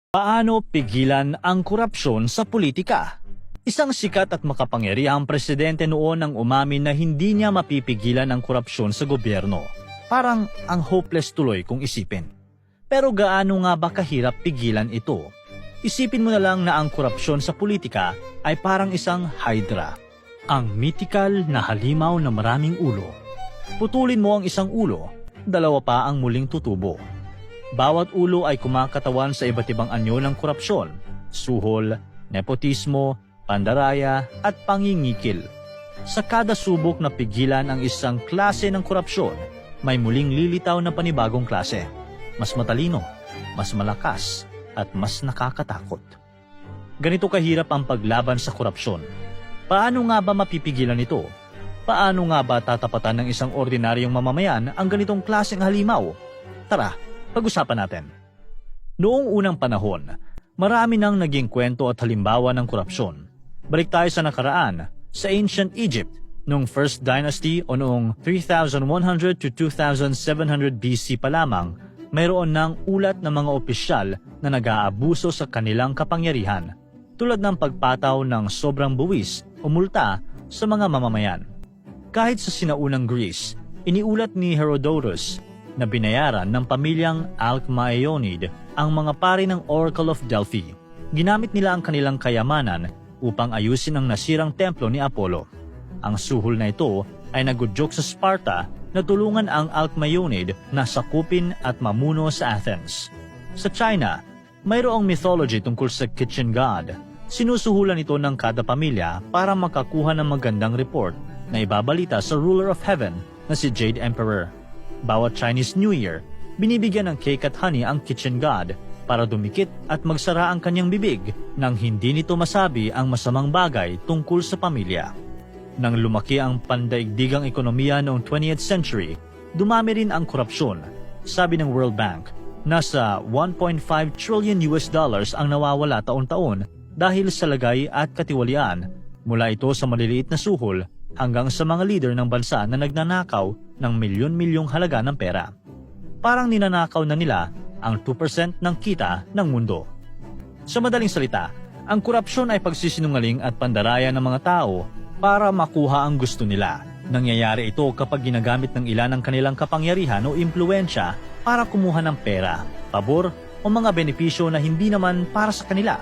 Paano pigilan ang korupsyon sa politika? Isang sikat at makapangyarihang presidente noon ang umamin na hindi niya mapipigilan ang korupsyon sa gobyerno. Parang ang hopeless tuloy kung isipin. Pero gaano nga ba kahirap pigilan ito? Isipin mo na lang na ang korupsyon sa politika ay parang isang hydra. Ang mythical na halimaw na maraming ulo. Putulin mo ang isang ulo, dalawa pa ang muling tutubo. Bawat ulo ay kumakatawan sa iba't ibang anyo ng korupsyon, suhol, nepotismo, pandaraya at pangingikil. Sa kada subok na pigilan ang isang klase ng korupsyon, may muling lilitaw na panibagong klase. Mas matalino, mas malakas, at mas nakakatakot. Ganito kahirap ang paglaban sa korupsyon. Paano nga ba mapipigilan ito? Paano nga ba tatapatan ng isang ordinaryong mamamayan ang ganitong klaseng halimaw? Tara, pag-usapan natin. Noong unang panahon, marami nang naging kwento at halimbawa ng korupsyon. Balik tayo sa nakaraan, sa Ancient Egypt, noong First Dynasty o noong 3100 to 2700 BC pa lamang, mayroon ng ulat ng mga opisyal na nag-aabuso sa kanilang kapangyarihan, tulad ng pagpataw ng sobrang buwis o multa sa mga mamamayan. Kahit sa sinaunang Greece, iniulat ni Herodotus na binayaran ng pamilyang Alcmaeonid ang mga pari ng Oracle of Delphi. Ginamit nila ang kanilang kayamanan upang ayusin ang nasirang templo ni Apollo. Ang suhol na ito ay nagudyok sa Sparta na tulungan ang Alcmaeonid na sakupin at mamuno sa Athens. Sa China, mayroong mythology tungkol sa kitchen god. Sinusuhulan ito ng kada pamilya para makakuha ng magandang report na ibabalita sa ruler of heaven na si Jade Emperor. Bawat Chinese New Year, binibigyan ng cake at honey ang kitchen god para dumikit at magsara ang kanyang bibig nang hindi nito masabi ang masamang bagay tungkol sa pamilya. Nang lumaki ang pandaigdigang ekonomiya noong 20th century, dumami rin ang korupsyon. Sabi ng World Bank, nasa 1.5 trillion US dollars ang nawawala taon-taon dahil sa lagay at katiwalian, mula ito sa maliliit na suhol hanggang sa mga leader ng bansa na nagnanakaw ng milyon-milyong halaga ng pera. Parang ninanakaw na nila ang 2% ng kita ng mundo. Sa madaling salita, ang korupsyon ay pagsisinungaling at pandaraya ng mga tao para makuha ang gusto nila. Nangyayari ito kapag ginagamit ng ilan ang kanilang kapangyarihan o impluensya para kumuha ng pera, pabor o mga benepisyo na hindi naman para sa kanila.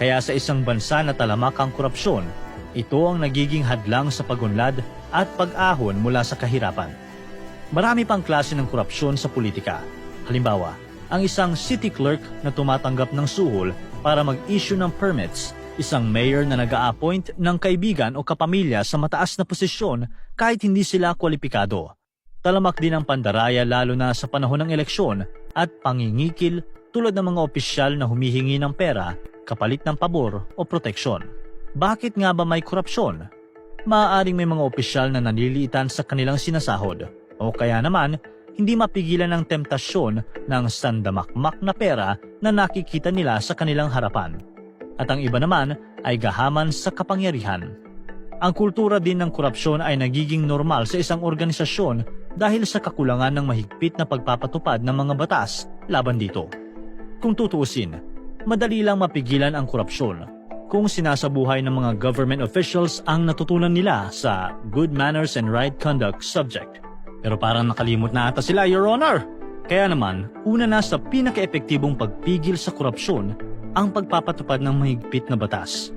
Kaya sa isang bansa na talamak ang korupsyon, ito ang nagiging hadlang sa pagunlad at pag-ahon mula sa kahirapan. Marami pang klase ng korupsyon sa politika. Halimbawa, ang isang city clerk na tumatanggap ng suhol para mag-issue ng permits, isang mayor na nag-a-appoint ng kaibigan o kapamilya sa mataas na posisyon kahit hindi sila kwalipikado. Talamak din ang pandaraya lalo na sa panahon ng eleksyon at pangingikil tulad ng mga opisyal na humihingi ng pera kapalit ng pabor o proteksyon. Bakit nga ba may korupsyon? Maaaring may mga opisyal na nanliliitan sa kanilang sinasahod o kaya naman hindi mapigilan ng temptasyon ng sandamakmak na pera na nakikita nila sa kanilang harapan. At ang iba naman ay gahaman sa kapangyarihan. Ang kultura din ng korupsyon ay nagiging normal sa isang organisasyon dahil sa kakulangan ng mahigpit na pagpapatupad ng mga batas laban dito. Kung tutuusin, madali lang mapigilan ang korupsyon kung sinasabuhay ng mga government officials ang natutunan nila sa good manners and right conduct subject. Pero parang nakalimot na ata sila, Your Honor! Kaya naman, una na sa pinaka-epektibong pagpigil sa korupsyon ang pagpapatupad ng mahigpit na batas.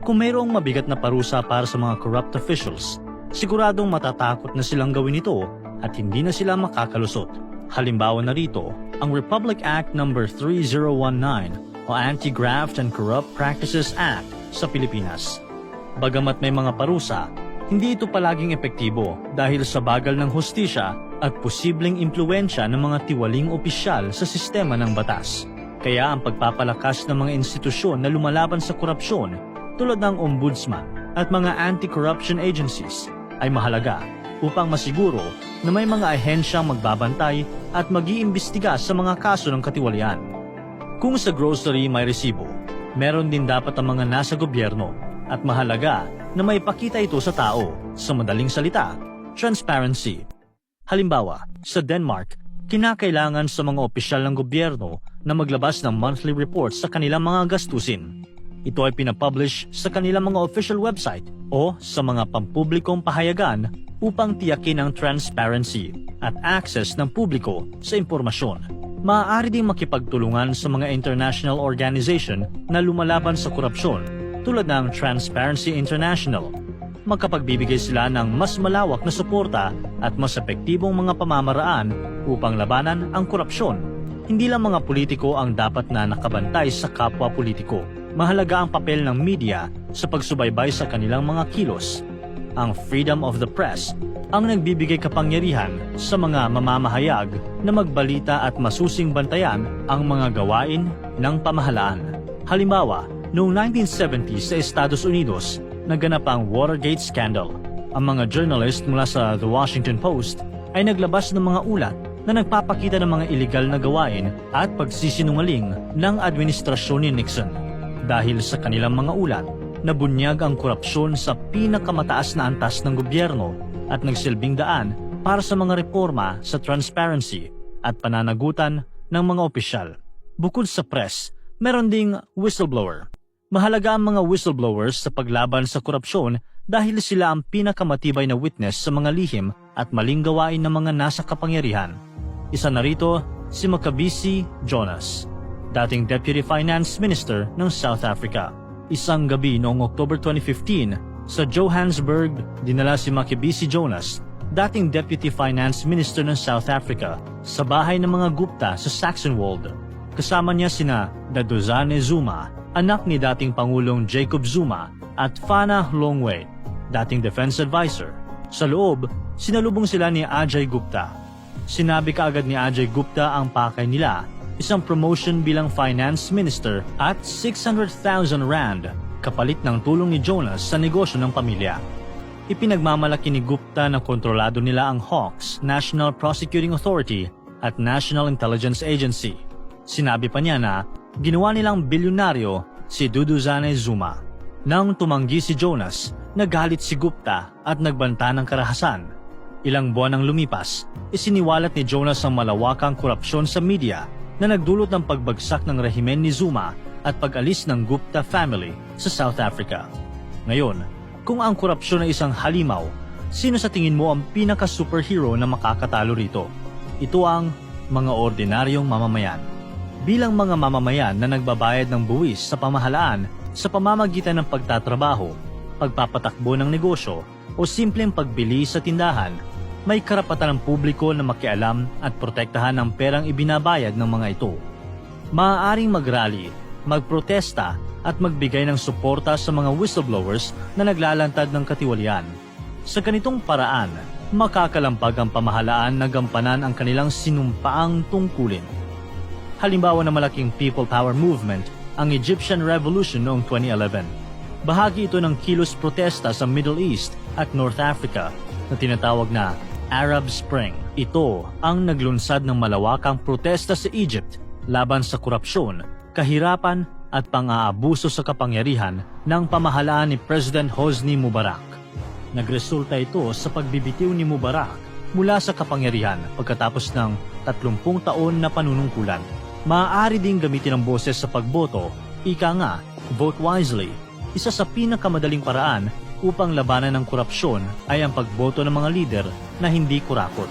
Kung mayroong mabigat na parusa para sa mga corrupt officials, siguradong matatakot na silang gawin ito at hindi na sila makakalusot. Halimbawa na rito, ang Republic Act No. 3019 o Anti-Graft and Corrupt Practices Act sa Pilipinas. Bagamat may mga parusa, hindi ito palaging epektibo dahil sa bagal ng hustisya at posibleng impluensya ng mga tiwaling opisyal sa sistema ng batas. Kaya ang pagpapalakas ng mga institusyon na lumalaban sa korupsyon tulad ng ombudsman at mga anti-corruption agencies ay mahalaga upang masiguro na may mga ahensyang magbabantay at mag-iimbestiga sa mga kaso ng katiwalian. Kung sa grocery may resibo, meron din dapat ang mga nasa gobyerno at mahalaga na maipakita ito sa tao. Sa madaling salita, transparency. Halimbawa, sa Denmark, kinakailangan sa mga opisyal ng gobyerno na maglabas ng monthly reports sa kanilang mga gastusin. Ito ay pinapublish sa kanilang mga official website o sa mga pampublikong pahayagan upang tiyakin ang transparency at access ng publiko sa impormasyon. Maaari ding makipagtulungan sa mga international organization na lumalaban sa korupsyon tulad ng Transparency International. Magkapagbibigay sila ng mas malawak na suporta at mas epektibong mga pamamaraan upang labanan ang korupsyon. Hindi lang mga politiko ang dapat na nakabantay sa kapwa politiko. Mahalaga ang papel ng media sa pagsubaybay sa kanilang mga kilos. Ang freedom of the press ang nagbibigay kapangyarihan sa mga mamamahayag na magbalita at masusing bantayan ang mga gawain ng pamahalaan. Halimbawa, noong 1970 sa Estados Unidos, naganap ang Watergate scandal. Ang mga journalist mula sa The Washington Post ay naglabas ng mga ulat na nagpapakita ng mga iligal na gawain at pagsisinungaling ng administrasyon ni Nixon. Dahil sa kanilang mga ulat, nabunyag ang korupsyon sa pinakamataas na antas ng gobyerno at nagsilbing daan para sa mga reforma sa transparency at pananagutan ng mga opisyal. Bukod sa press, meron ding whistleblower. Mahalaga ang mga whistleblowers sa paglaban sa korupsyon dahil sila ang pinakamatibay na witness sa mga lihim at maling gawain ng mga nasa kapangyarihan. Isa na rito si Mckinsey Jonas, dating Deputy Finance Minister ng South Africa. Isang gabi noong October 2015, sa Johannesburg, dinala si Mckinsey Jonas, dating Deputy Finance Minister ng South Africa, sa bahay ng mga Gupta sa Saxonwold. Kasama niya sina Dadozane Zuma, anak ni dating Pangulong Jacob Zuma, at Fana Longwe, dating Defense Advisor. Sa loob, sinalubong sila ni Ajay Gupta. Sinabi kaagad ni Ajay Gupta ang pakay nila, isang promotion bilang Finance Minister at 600,000 rand, kapalit ng tulong ni Jonas sa negosyo ng pamilya. Ipinagmamalaki ni Gupta na kontrolado nila ang Hawks, National Prosecuting Authority at National Intelligence Agency. Sinabi pa niya na ginawa nilang bilyonaryo si Duduzane Zuma. Nang tumanggi si Jonas, nagalit si Gupta at nagbanta ng karahasan. Ilang buwan ang lumipas, isiniwalat ni Jonas ang malawakang korupsyon sa media na nagdulot ng pagbagsak ng rehimen ni Zuma at pag-alis ng Gupta family sa South Africa. Ngayon, kung ang korupsyon ay isang halimaw, sino sa tingin mo ang pinaka-superhero na makakatalo rito? Ito ang mga ordinaryong mamamayan. Bilang mga mamamayan na nagbabayad ng buwis sa pamahalaan sa pamamagitan ng pagtatrabaho, pagpapatakbo ng negosyo o simpleng pagbili sa tindahan, may karapatan ng publiko na makialam at protektahan ang perang ibinabayad ng mga ito. Maaaring mag-rally, magprotesta at magbigay ng suporta sa mga whistleblowers na naglalantad ng katiwalian. Sa ganitong paraan, makakalampag ang pamahalaan na gampanan ang kanilang sinumpaang tungkulin. Halimbawa na malaking people power movement ang Egyptian Revolution noong 2011. Bahagi ito ng kilos protesta sa Middle East at North Africa na tinatawag na Arab Spring. Ito ang naglunsad ng malawakang protesta sa Egypt laban sa korupsyon, kahirapan at pang-aabuso sa kapangyarihan ng pamahalaan ni President Hosni Mubarak. Nagresulta ito sa pagbibitiw ni Mubarak mula sa kapangyarihan pagkatapos ng 30 taon na panunungkulan. Maaari ding gamitin ang boses sa pagboto, ika nga, vote wisely. Isa sa pinakamadaling paraan upang labanan ng korupsyon ay ang pagboto ng mga lider na hindi kurakot.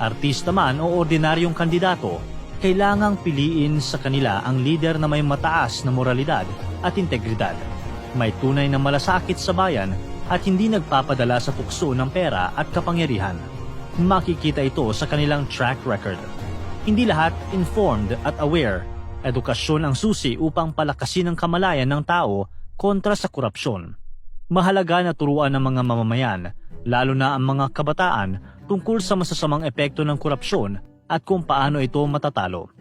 Artista man o ordinaryong kandidato, kailangang piliin sa kanila ang lider na may mataas na moralidad at integridad, may tunay na malasakit sa bayan at hindi nagpapadala sa tukso ng pera at kapangyarihan. Makikita ito sa kanilang track record. Hindi lahat informed at aware. Edukasyon ang susi upang palakasin ang kamalayan ng tao kontra sa korupsyon. Mahalaga na turuan ng mga mamamayan, lalo na ang mga kabataan, tungkol sa masasamang epekto ng korupsyon at kung paano ito matatalo.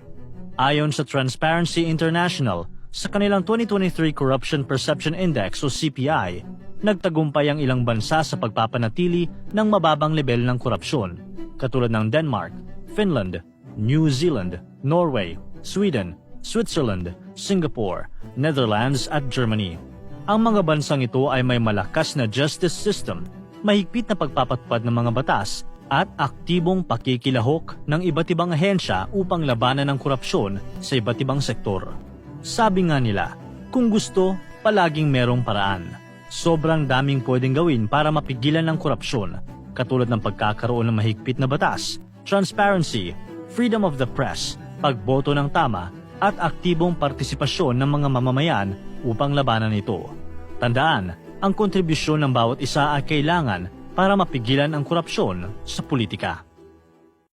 Ayon sa Transparency International, sa kanilang 2023 Corruption Perception Index o CPI, nagtagumpay ang ilang bansa sa pagpapanatili ng mababang level ng korupsyon, katulad ng Denmark, Finland, New Zealand, Norway, Sweden, Switzerland, Singapore, Netherlands at Germany. Ang mga bansang ito ay may malakas na justice system, mahigpit na pagpapatupad ng mga batas at aktibong pakikilahok ng iba't ibang ahensya upang labanan ang korupsyon sa iba't ibang sektor. Sabi nga nila, kung gusto, palaging merong paraan. Sobrang daming pwedeng gawin para mapigilan ang korupsyon, katulad ng pagkakaroon ng mahigpit na batas, transparency, freedom of the press, pagboto ng tama, at aktibong partisipasyon ng mga mamamayan upang labanan ito. Tandaan, ang kontribusyon ng bawat isa ay kailangan para mapigilan ang korupsyon sa politika.